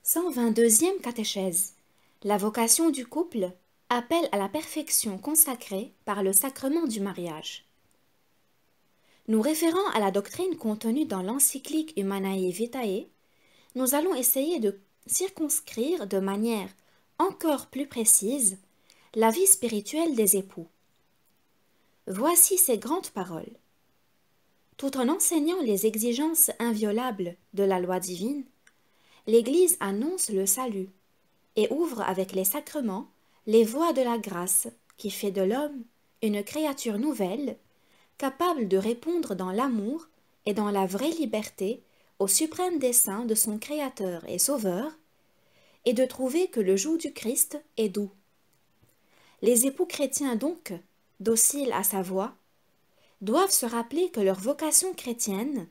122e catéchèse. La vocation du couple appelle à la perfection consacrée par le sacrement du mariage. Nous référant à la doctrine contenue dans l'encyclique Humanae Vitae, nous allons essayer de circonscrire de manière encore plus précise la vie spirituelle des époux. Voici ces grandes paroles. Tout en enseignant les exigences inviolables de la loi divine, l'Église annonce le salut et ouvre avec les sacrements les voies de la grâce qui fait de l'homme une créature nouvelle, capable de répondre dans l'amour et dans la vraie liberté au suprême dessein de son Créateur et Sauveur, et de trouver que le joug du Christ est doux. Les époux chrétiens donc, dociles à sa voix, doivent se rappeler que leur vocation chrétienne,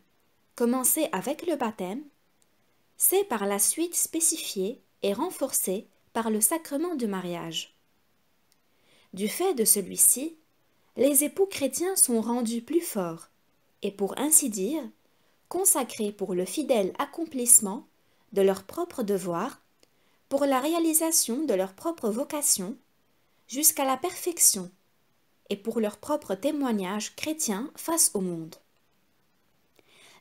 commencée avec le baptême, s'est par la suite spécifiée et renforcée par le sacrement du mariage. Du fait de celui-ci, les époux chrétiens sont rendus plus forts et, pour ainsi dire, consacrés pour le fidèle accomplissement de leurs propres devoirs, pour la réalisation de leur propre vocation, jusqu'à la perfection, et pour leur propre témoignage chrétien face au monde.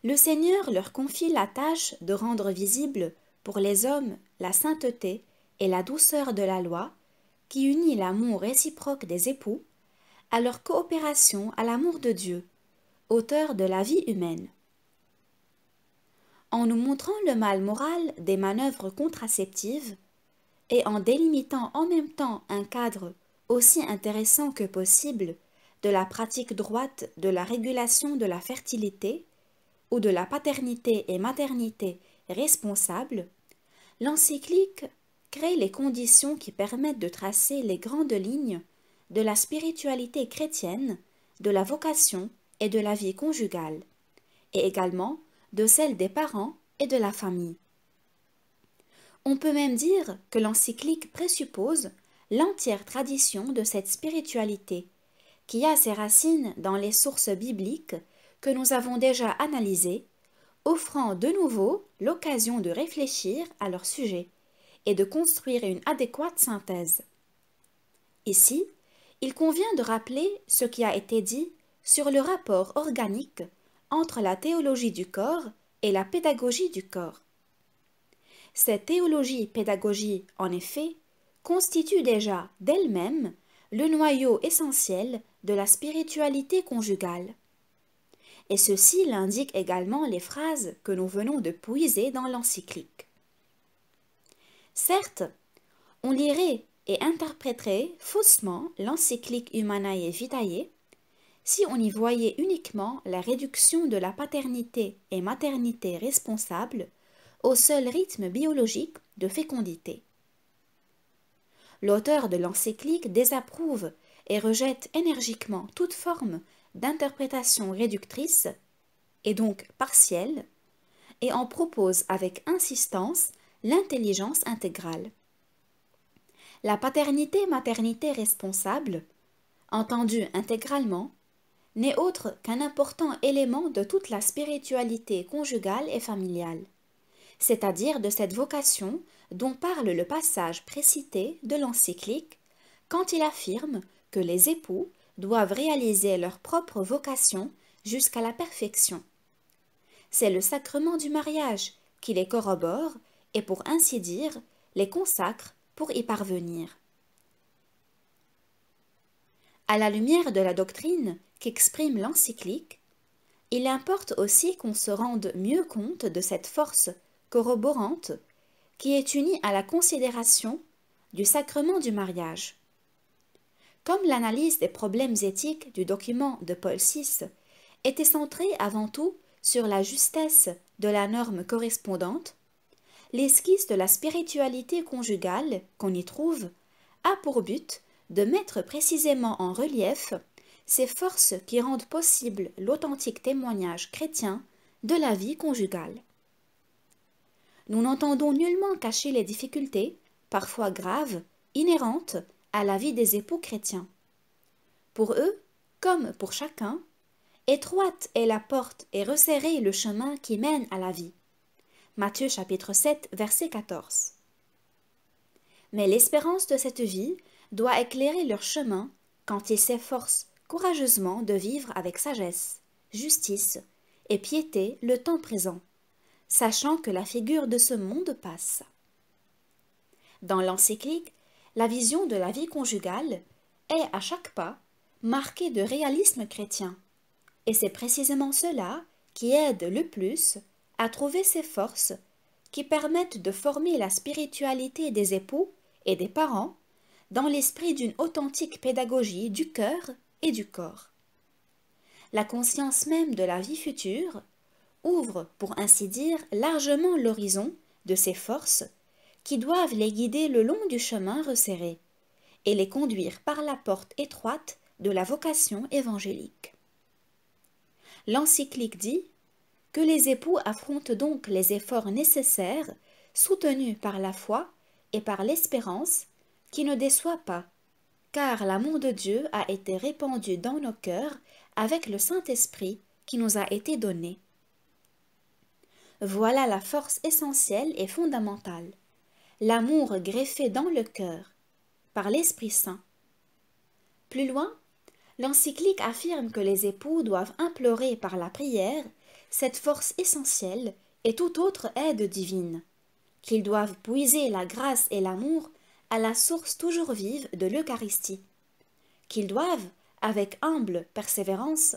Le Seigneur leur confie la tâche de rendre visible pour les hommes la sainteté et la douceur de la loi qui unit l'amour réciproque des époux à leur coopération à l'amour de Dieu, auteur de la vie humaine. En nous montrant le mal moral des manœuvres contraceptives et en délimitant en même temps un cadre aussi intéressant que possible de la pratique droite de la régulation de la fertilité ou de la paternité et maternité responsable, l'encyclique crée les conditions qui permettent de tracer les grandes lignes de la spiritualité chrétienne, de la vocation et de la vie conjugale, et également de celle des parents et de la famille. On peut même dire que l'encyclique présuppose l'entière tradition de cette spiritualité, qui a ses racines dans les sources bibliques que nous avons déjà analysées, offrant de nouveau l'occasion de réfléchir à leur sujet et de construire une adéquate synthèse. Ici, il convient de rappeler ce qui a été dit sur le rapport organique entre la théologie du corps et la pédagogie du corps. Cette théologie-pédagogie, en effet, constitue déjà d'elle-même le noyau essentiel de la spiritualité conjugale. Et ceci l'indiquent également les phrases que nous venons de puiser dans l'encyclique. Certes, on lirait et interpréterait faussement l'encyclique Humanae Vitae si on y voyait uniquement la réduction de la paternité et maternité responsable au seul rythme biologique de fécondité. L'auteur de l'encyclique désapprouve et rejette énergiquement toute forme d'interprétation réductrice, et donc partielle, et en propose avec insistance l'intelligence intégrale. La paternité-maternité responsable, entendue intégralement, n'est autre qu'un important élément de toute la spiritualité conjugale et familiale, c'est-à-dire de cette vocation dont parle le passage précité de l'encyclique quand il affirme que les époux doivent réaliser leur propre vocation jusqu'à la perfection. C'est le sacrement du mariage qui les corrobore et, pour ainsi dire, les consacre pour y parvenir. À la lumière de la doctrine qu'exprime l'encyclique, il importe aussi qu'on se rende mieux compte de cette force corroborante qui est unie à la considération du sacrement du mariage. Comme l'analyse des problèmes éthiques du document de Paul VI était centrée avant tout sur la justesse de la norme correspondante, l'esquisse de la spiritualité conjugale qu'on y trouve a pour but de mettre précisément en relief ces forces qui rendent possible l'authentique témoignage chrétien de la vie conjugale. Nous n'entendons nullement cacher les difficultés, parfois graves, inhérentes à la vie des époux chrétiens. Pour eux, comme pour chacun, étroite est la porte et resserré le chemin qui mène à la vie. Matthieu chapitre 7, verset 14. Mais l'espérance de cette vie doit éclairer leur chemin quand ils s'efforcent courageusement de vivre avec sagesse, justice et piété le temps présent, sachant que la figure de ce monde passe. Dans l'encyclique, la vision de la vie conjugale est à chaque pas marquée de réalisme chrétien, et c'est précisément cela qui aide le plus à trouver ces forces qui permettent de former la spiritualité des époux et des parents dans l'esprit d'une authentique pédagogie du cœur et du corps. La conscience même de la vie future ouvre, pour ainsi dire, largement l'horizon de ces forces qui doivent les guider le long du chemin resserré et les conduire par la porte étroite de la vocation évangélique. L'encyclique dit que les époux affrontent donc les efforts nécessaires, soutenus par la foi et par l'espérance, qui ne déçoit pas, car l'amour de Dieu a été répandu dans nos cœurs avec le Saint-Esprit qui nous a été donné. Voilà la force essentielle et fondamentale, l'amour greffé dans le cœur, par l'Esprit Saint. Plus loin, l'encyclique affirme que les époux doivent implorer par la prière cette force essentielle et toute autre aide divine, qu'ils doivent puiser la grâce et l'amour à la source toujours vive de l'Eucharistie, qu'ils doivent, avec humble persévérance,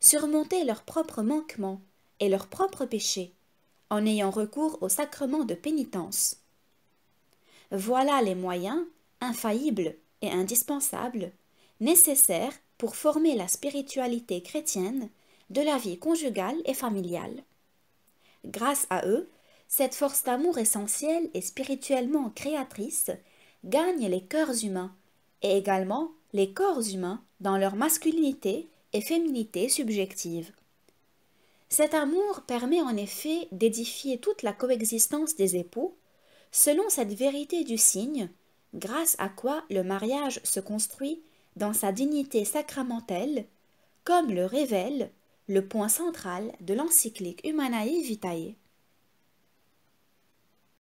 surmonter leurs propres manquements et leurs propres péchés, en ayant recours au sacrement de pénitence. Voilà les moyens, infaillibles et indispensables, nécessaires pour former la spiritualité chrétienne de la vie conjugale et familiale. Grâce à eux, cette force d'amour essentielle et spirituellement créatrice gagne les cœurs humains et également les corps humains dans leur masculinité et féminité subjective. Cet amour permet en effet d'édifier toute la coexistence des époux selon cette vérité du signe, grâce à quoi le mariage se construit dans sa dignité sacramentelle, comme le révèle le point central de l'encyclique Humanae Vitae.